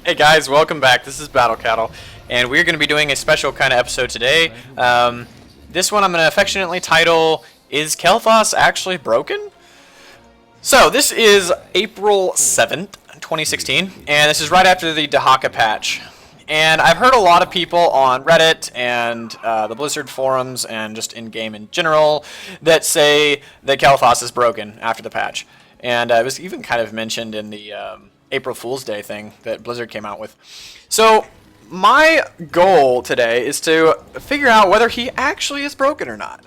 Hey guys, welcome back. This is Battlecattle, and we're going to be doing a special kind of episode today. This one I'm going to affectionately title, Is Kael'thas Actually Broken? So, this is April 7th, 2016, and this is right after the Dehaka patch. And I've heard a lot of people on Reddit and the Blizzard forums and just in-game in general that say that Kael'thas is broken after the patch. And it was even kind of mentioned in the April Fool's Day thing that Blizzard came out with. So my goal today is to figure out whether he actually is broken or not.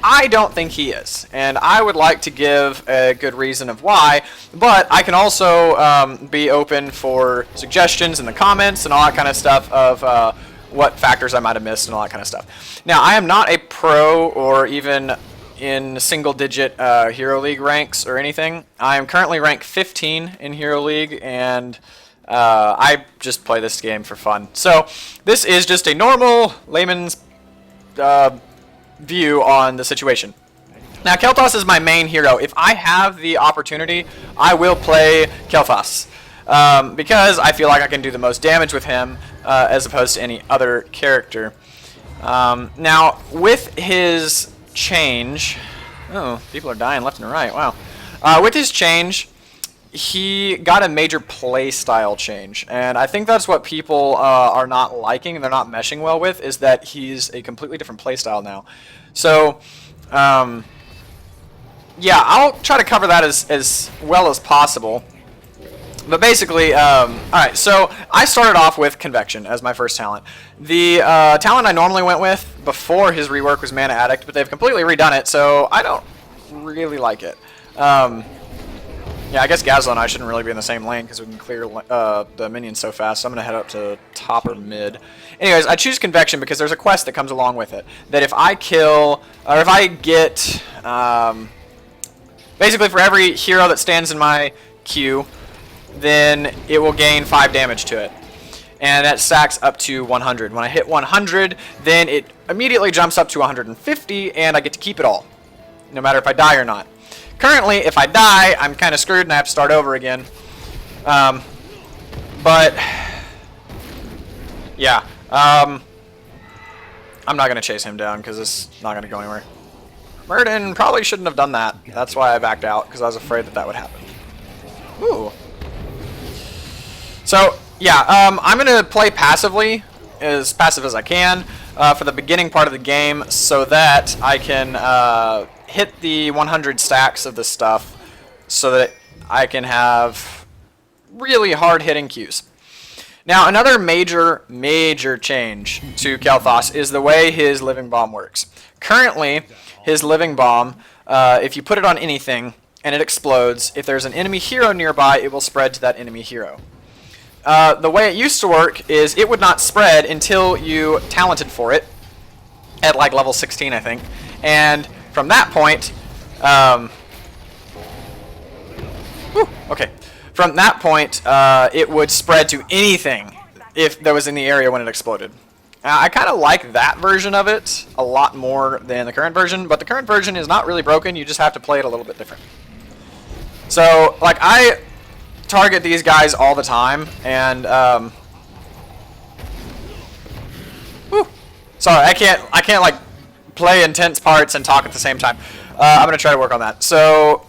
I don't think he is, and I would like to give a good reason of why, but I can also be open for suggestions in the comments and all that kind of stuff of what factors I might have missed and all that kind of stuff. Now, I am not a pro or even in single-digit Hero League ranks or anything. I am currently ranked 15 in Hero League, and I just play this game for fun. So this is just a normal layman's view on the situation. Now, Kael'thas is my main hero. If I have the opportunity, I will play Kael'thas because I feel like I can do the most damage with him as opposed to any other character. Now, with his change... Oh, people are dying left and right. Wow. With his change, he got a major play style change, and I think that's what people are not liking and they're not meshing well with, is that he's a completely different play style now. So, yeah, I'll try to cover that as well as possible. But basically, alright, so I started off with Convection as my first talent. The talent I normally went with before his rework was Mana Addict, but they've completely redone it, so I don't really like it. Yeah, I guess Gazla and I shouldn't really be in the same lane because we can clear the minions so fast, so I'm going to head up to top or mid. Anyways, I choose Convection because there's a quest that comes along with it. That if I kill, or if I get, basically for every hero that stands in my queue, then it will gain 5 damage to it. And that stacks up to 100. When I hit 100, then it immediately jumps up to 150, and I get to keep it all, no matter if I die or not. Currently, if I die, I'm kind of screwed and I have to start over again. But, yeah. I'm not going to chase him down because it's not going to go anywhere. Murden probably shouldn't have done that. That's why I backed out, because I was afraid that that would happen. Ooh. So, yeah, I'm going to play passively, as passive as I can, for the beginning part of the game so that I can hit the 100 stacks of this stuff so that I can have really hard-hitting queues. Now, another major change to Kael'thas is the way his Living Bomb works. Currently, his Living Bomb, if you put it on anything and it explodes, if there's an enemy hero nearby, it will spread to that enemy hero. The way it used to work is it would not spread until you talented for it at like level 16, I think. And from that point, From that point, it would spread to anything if that was in the area when it exploded. I kind of like that version of it a lot more than the current version, but the current version is not really broken. You just have to play it a little bit different. So, like, I target these guys all the time, and sorry, I can't like play intense parts and talk at the same time. I'm gonna try to work on that. So,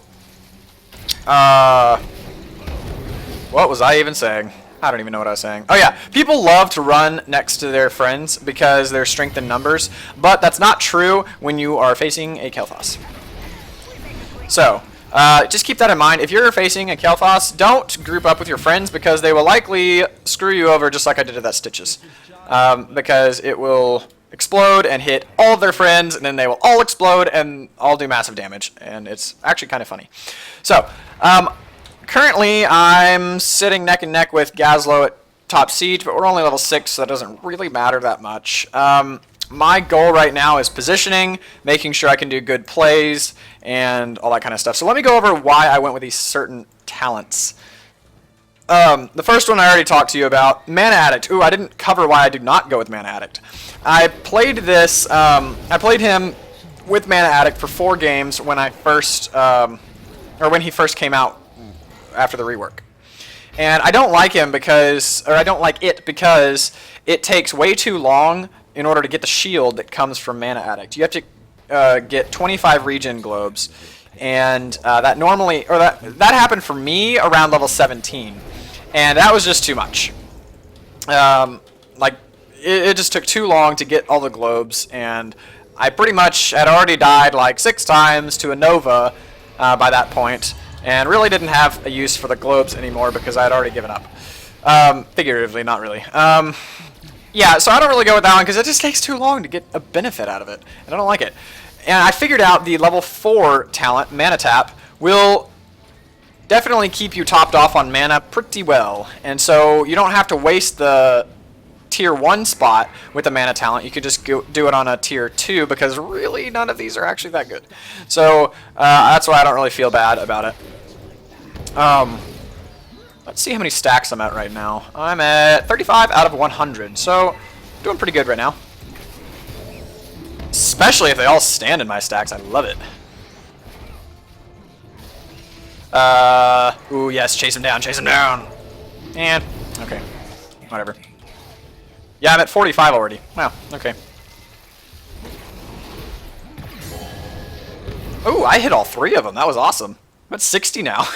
what was I even saying? I don't even know what I was saying. Oh yeah, people love to run next to their friends because they're strength in numbers, but that's not true when you are facing a Kael'thas. So, just keep that in mind. If you're facing a Kael'thas, don't group up with your friends because they will likely screw you over just like I did to that Stitches. Because it will explode and hit all of their friends, and then they will all explode and all do massive damage. And it's actually kind of funny. So, currently I'm sitting neck and neck with Gazlo at top siege, but we're only level 6, so that doesn't really matter that much. My goal right now is positioning, making sure I can do good plays, and all that kind of stuff. So let me go over why I went with these certain talents. The first one I already talked to you about, Mana Addict. Ooh, I didn't cover why I did not go with Mana Addict. I played this, I played him with Mana Addict for 4 games when I first, or when he first came out after the rework. And I don't like him because, or I don't like it because it takes way too long in order to get the shield that comes from Mana Addict. You have to get 25 regen globes, and that normally, or that happened for me around level 17, and that was just too much. Like, it just took too long to get all the globes, and I pretty much had already died like 6 times to a Nova by that point, and really didn't have a use for the globes anymore because I had already given up. Figuratively, not really. Yeah, so I don't really go with that one because it just takes too long to get a benefit out of it, and I don't like it. And I figured out the level 4 talent, Mana Tap, will definitely keep you topped off on mana pretty well, and so you don't have to waste the tier 1 spot with the mana talent. You could just do it on a tier 2 because really none of these are actually that good. So that's why I don't really feel bad about it. Let's see how many stacks I'm at right now. I'm at 35 out of 100, so doing pretty good right now. Especially if they all stand in my stacks. I love it. Ooh, yes, chase him down, chase him down. And, okay, whatever. Yeah, I'm at 45 already. Wow, okay. Ooh, I hit all 3 of them. That was awesome. I'm at 60 now.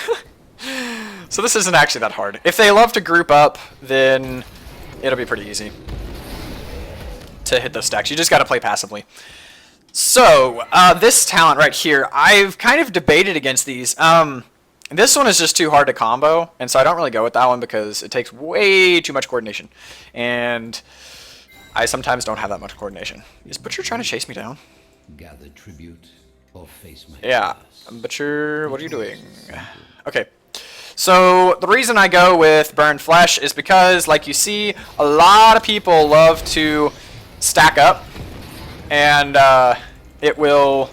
So this isn't actually that hard. If they love to group up, then it'll be pretty easy to hit those stacks. You just got to play passively. So, this talent right here, I've kind of debated against these. This one is just too hard to combo, and so I don't really go with that one because it takes way too much coordination. And I sometimes don't have that much coordination. Is Butcher trying to chase me down? Gather tribute or face my Yeah, Butcher, what are you doing? Okay. So the reason I go with Burned Flesh is because, like you see, a lot of people love to stack up, and it will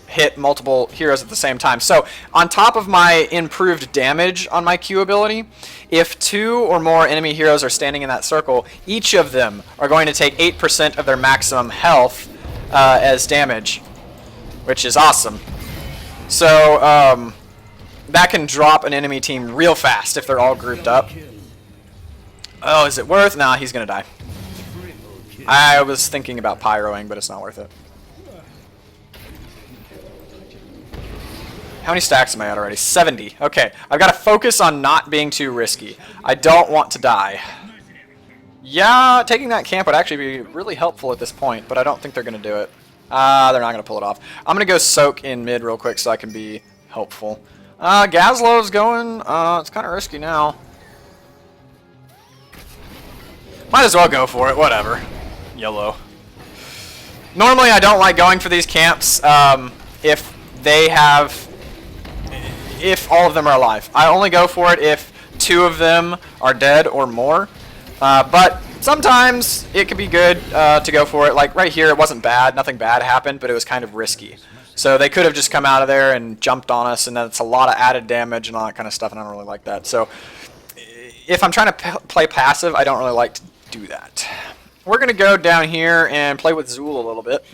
hit multiple heroes at the same time. So on top of my improved damage on my Q ability, if 2 or more enemy heroes are standing in that circle, each of them are going to take 8% of their maximum health as damage, which is awesome. So that can drop an enemy team real fast if they're all grouped up. Oh, is it worth? Nah, he's gonna die. I was thinking about pyroing, but it's not worth it. How many stacks am I at already? 70. Okay, I've got to focus on not being too risky. I don't want to die. Yeah, taking that camp would actually be really helpful at this point, but I don't think they're going to do it. They're not going to pull it off. I'm going to go soak in mid real quick so I can be helpful. Gazlow's going. It's kind of risky now. Might as well go for it. Whatever. YOLO. Normally I don't like going for these camps if they have... if all of them are alive. I only go for it if 2 of them are dead or more. But sometimes it could be good to go for it. Like right here, it wasn't bad. Nothing bad happened, but it was kind of risky. So they could have just come out of there and jumped on us, and that's a lot of added damage and all that kind of stuff, and I don't really like that. So if I'm trying to play passive, I don't really like to do that. We're going to go down here and play with Zool a little bit.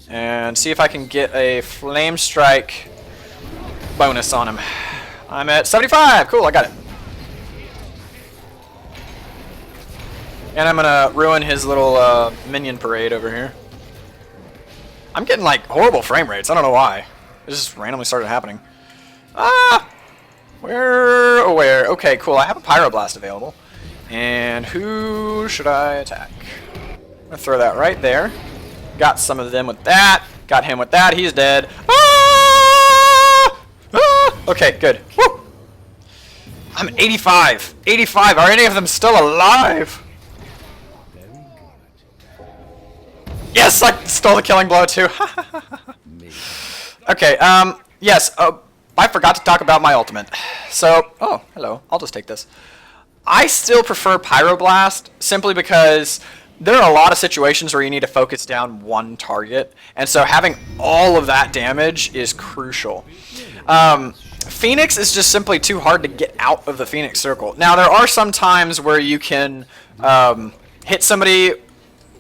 And see if I can get a Flame Strike bonus on him. I'm at 75. Cool, I got it. And I'm gonna ruin his little minion parade over here. I'm getting like horrible frame rates. I don't know why. It just randomly started happening. Ah! Where? Oh, where? Okay, cool. I have a Pyroblast available. And who should I attack? I'm gonna throw that right there. Got some of them with that. Got him with that. He's dead. Ah! Ah! Okay, good. Woo! I'm 85. 85. Are any of them still alive? Yes, I stole the killing blow too. Okay, yes, I forgot to talk about my ultimate. So, oh, hello, I'll just take this. I still prefer Pyroblast simply because there are a lot of situations where you need to focus down one target, and so having all of that damage is crucial. Phoenix is just simply too hard to get out of the Phoenix circle. Now, there are some times where you can hit somebody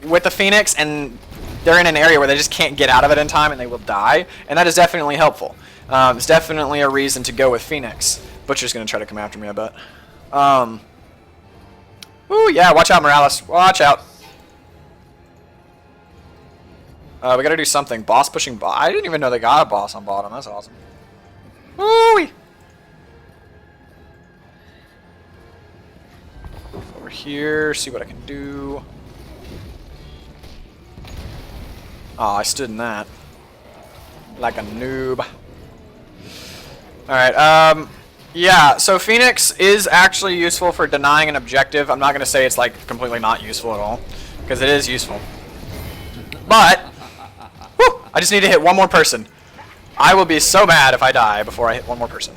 with the Phoenix and they're in an area where they just can't get out of it in time and they will die, and that is definitely helpful. It's definitely a reason to go with Phoenix. Butcher's going to try to come after me, I bet. Ooh, yeah, watch out, Morales. Watch out. We gotta do something. Boss pushing bot. I didn't even know they got a boss on bottom. That's awesome. Woo! Over here, see what I can do. Oh, I stood in that. Like a noob. Alright, yeah, so Phoenix is actually useful for denying an objective. I'm not gonna say it's like completely not useful at all, because it is useful. But, whew, I just need to hit one more person. I will be so mad if I die before I hit one more person.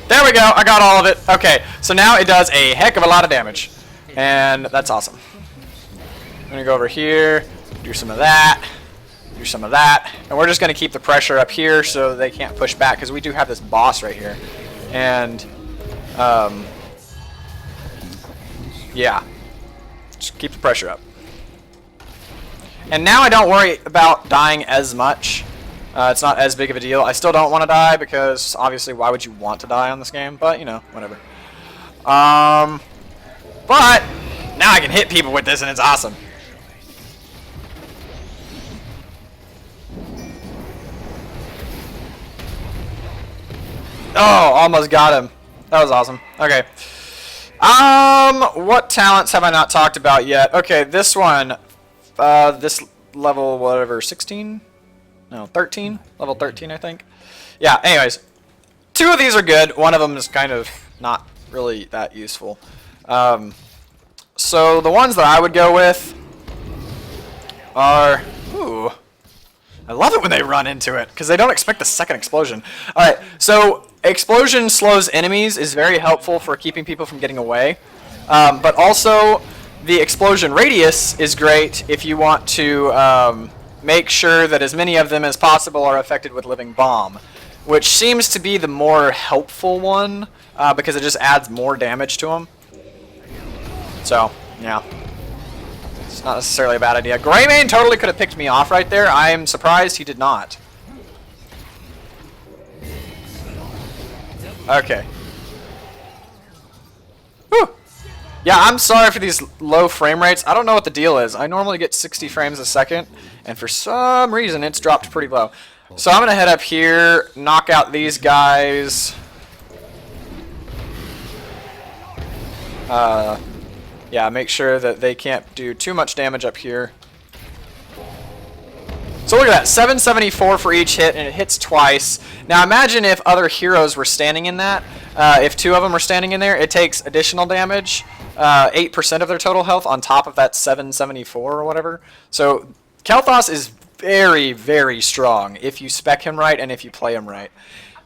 There we go, I got all of it. Okay, so now it does a heck of a lot of damage. And that's awesome. I'm gonna go over here, do some of that, do some of that. And we're just gonna keep the pressure up here so they can't push back, because we do have this boss right here. And, yeah. Just keep the pressure up. And now I don't worry about dying as much. It's not as big of a deal. I still don't want to die because obviously why would you want to die on this game? But, you know, whatever. But now I can hit people with this and it's awesome. Oh, almost got him. That was awesome. Okay. What talents have I not talked about yet? Okay, this one. This level, whatever, 16? No, 13? Level 13, I think. Yeah, anyways. Two of these are good. One of them is kind of not really that useful. So the ones that I would go with are... Ooh. I love it when they run into it, because they don't expect the second explosion. Alright, so explosion slows enemies is very helpful for keeping people from getting away. But also, the explosion radius is great if you want to make sure that as many of them as possible are affected with living bomb, which seems to be the more helpful one, because it just adds more damage to them. So, yeah. It's not necessarily a bad idea. Greymane totally could have picked me off right there. I am surprised he did not. Okay. Whew. Yeah, I'm sorry for these low frame rates. I don't know what the deal is. I normally get 60 frames a second, and for some reason it's dropped pretty low. So I'm going to head up here, knock out these guys. Yeah, make sure that they can't do too much damage up here. So look at that, 774 for each hit, and it hits twice. Now imagine if other heroes were standing in that. If two of them were standing in there, it takes additional damage, 8% of their total health on top of that 774 or whatever. So Kael'thas is very, very strong if you spec him right and if you play him right.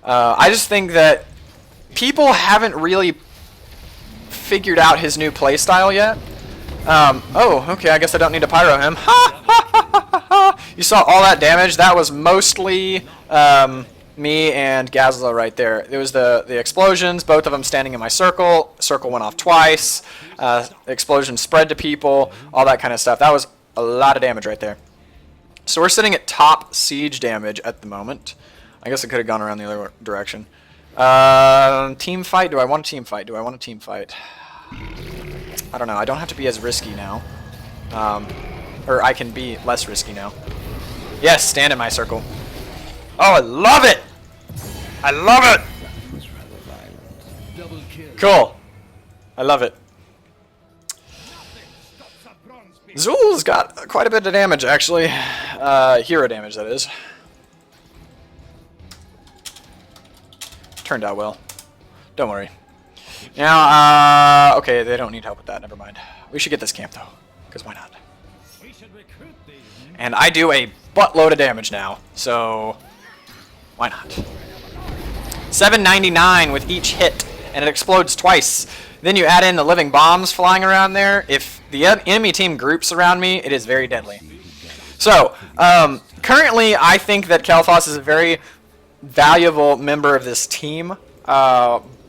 I just think that people haven't really figured out his new playstyle yet. Oh, okay, I guess I don't need to pyro him. Ha, ha, ha, ha, ha. You saw all that damage? That was mostly me and Gazla right there. It was the explosions, both of them standing in my circle. Circle went off twice. Explosion spread to people, all that kind of stuff. That was a lot of damage right there. So we're sitting at top siege damage at the moment. I guess I could have gone around the other direction. Team fight? Do I want a team fight? Do I want a team fight? I don't know. I don't have to be as risky now. Or I can be less risky now. Yes, stand in my circle. Oh, I love it! I love it! Cool. I love it. Zul's got quite a bit of damage, actually. Hero damage, that is. Turned out well. Don't worry. Now, okay, they don't need help with that. Never mind. We should get this camp, though. Because why not? And I do a buttload of damage now, so why not? 799 with each hit, and it explodes twice. Then you add in the living bombs flying around there. If the enemy team groups around me, it is very deadly. So, currently, I think that Kael'thas is a very valuable member of this team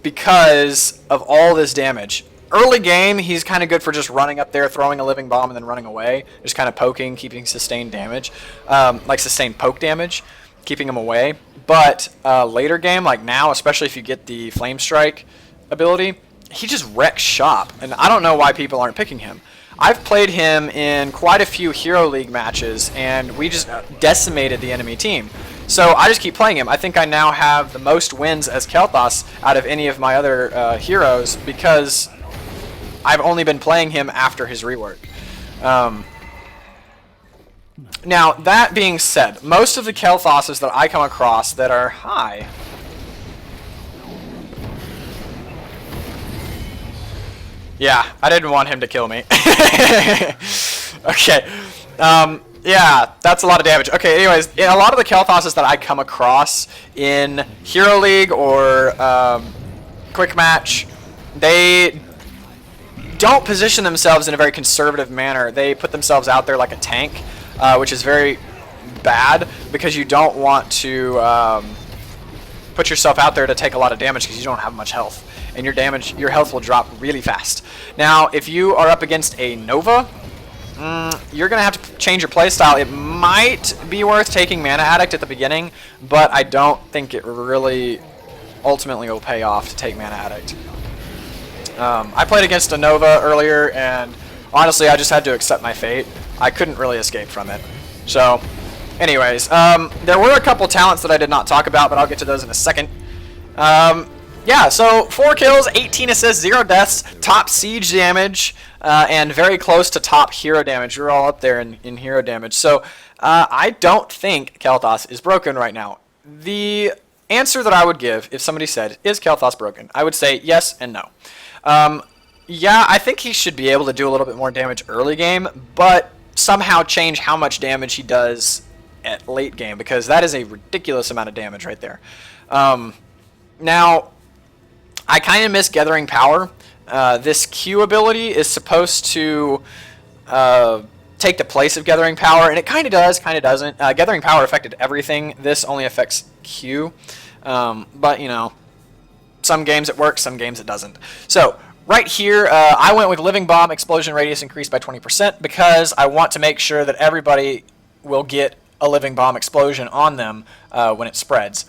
because of all this damage. Early game, he's kind of good for just running up there, throwing a living bomb, and then running away. Just kind of poking, keeping sustained damage. Like sustained poke damage, keeping him away. But later game, like now, especially if you get the Flame Strike, ability, he just wrecks shop, and I don't know why people aren't picking him. I've played him in quite a few Hero League matches, and we just decimated the enemy team. So I just keep playing him. I think I now have the most wins as Kael'thas out of any of my other heroes because I've only been playing him after his rework. Now, that being said, most of the Kael'thas's that I come across that are high... Yeah, I didn't want him to kill me. Okay. Yeah, that's a lot of damage. Okay, anyways, a lot of the Kael'thas's that I come across in Hero League or Quick Match, they don't position themselves in a very conservative manner. They put themselves out there like a tank, which is very bad because you don't want to put yourself out there to take a lot of damage because you don't have much health. And your health will drop really fast. Now, if you are up against a Nova, you're going to have to change your playstyle. It might be worth taking Mana Addict at the beginning, but I don't think it really ultimately will pay off to take Mana Addict. I played against a Nova earlier, and honestly, I just had to accept my fate. I couldn't really escape from it. So, anyways, there were a couple talents that I did not talk about, but I'll get to those in a second. Yeah, so 4 kills, 18 assists, 0 deaths, top siege damage, and very close to top hero damage. We're all up there in hero damage. So I don't think Kael'thas is broken right now. The answer that I would give if somebody said, is Kael'thas broken? I would say yes and no. Yeah, I think he should be able to do a little bit more damage early game, but somehow change how much damage he does at late game, because that is a ridiculous amount of damage right there. Now, I kind of miss Gathering Power. This Q ability is supposed to take the place of Gathering Power, and it kind of does, kind of doesn't. Gathering Power affected everything. This only affects Q. But, you know, some games it works, some games it doesn't. So, right here, I went with Living Bomb, Explosion Radius increased by 20% because I want to make sure that everybody will get a Living Bomb explosion on them when it spreads.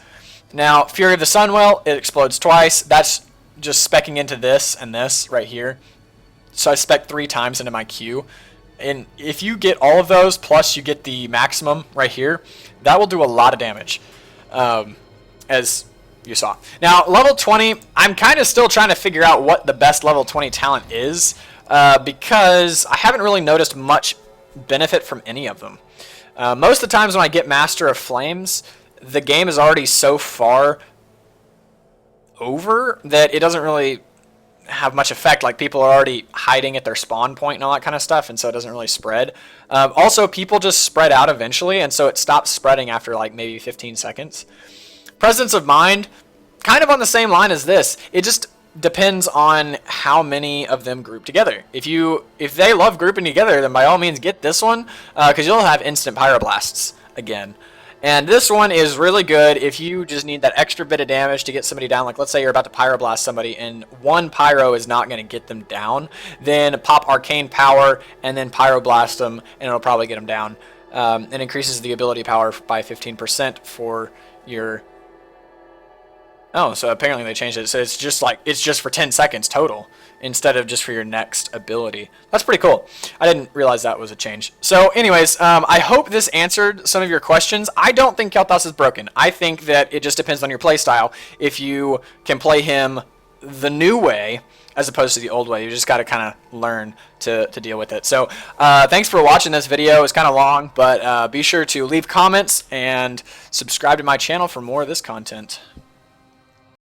Now, Fury of the Sunwell, it explodes twice. That's just speccing into this and this right here. So I spec 3 times into my Q. And if you get all of those, plus you get the maximum right here, that will do a lot of damage, as you saw. Now, level 20, I'm kind of still trying to figure out what the best level 20 talent is, because I haven't really noticed much benefit from any of them. Most of the times when I get Master of Flames, the game is already so far over that it doesn't really have much effect. Like, people are already hiding at their spawn point and all that kind of stuff, and so it doesn't really spread. Also, people just spread out eventually, and so it stops spreading after like maybe 15 seconds. Presence of Mind, kind of on the same line as this. It just depends on how many of them group together. If they love grouping together, then by all means get this one, because you'll have instant Pyroblasts again. And this one is really good if you just need that extra bit of damage to get somebody down. Like, let's say you're about to Pyroblast somebody and one Pyro is not going to get them down. Then pop Arcane Power and then Pyroblast them, and it'll probably get them down. It increases the ability power by 15% for your... Oh, so apparently they changed it. So it's just for 10 seconds total instead of just for your next ability. That's pretty cool. I didn't realize that was a change. So anyways, I hope this answered some of your questions. I don't think Kael'thas is broken. I think that it just depends on your playstyle. If you can play him the new way as opposed to the old way, you just got to kind of learn to deal with it. So thanks for watching this video. It's kind of long, but be sure to leave comments and subscribe to my channel for more of this content.